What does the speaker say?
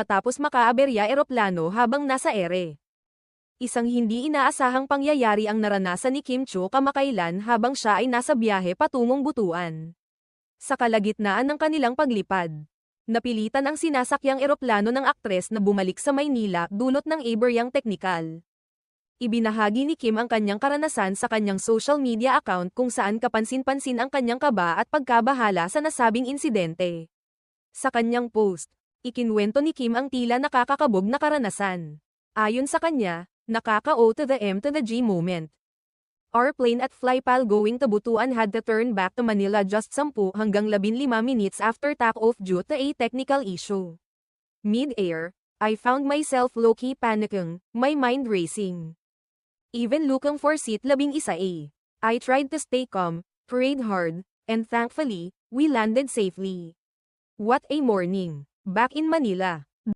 matapos makaaberya eroplano habang nasa ere. Isang hindi inaasahang pangyayari ang naranasan ni Kim Cho kamakailan habang siya ay nasa biyahe patungong Butuan. Sa kalagitnaan ng kanilang paglipad, napilitan ang sinasakyang eroplano ng aktres na bumalik sa Maynila dulot ng aberyang teknikal. Ibinahagi ni Kim ang kanyang karanasan sa kanyang social media account kung saan kapansin-pansin ang kanyang kaba at pagkabahala sa nasabing insidente. Sa kanyang post, ikinwento ni Kim ang tila nakakakabog na karanasan. Ayon sa kanya, nakaka-O to the M to the G moment. Our plane at Flypal going to Butuan had to turn back to Manila just 10 hanggang 15 minutes after takeoff due to a technical issue. Mid-air, I found myself low-key panicking, my mind racing. Even looking for seat 11A. I tried to stay calm, prayed hard, and thankfully, we landed safely. What a morning! Back in Manila.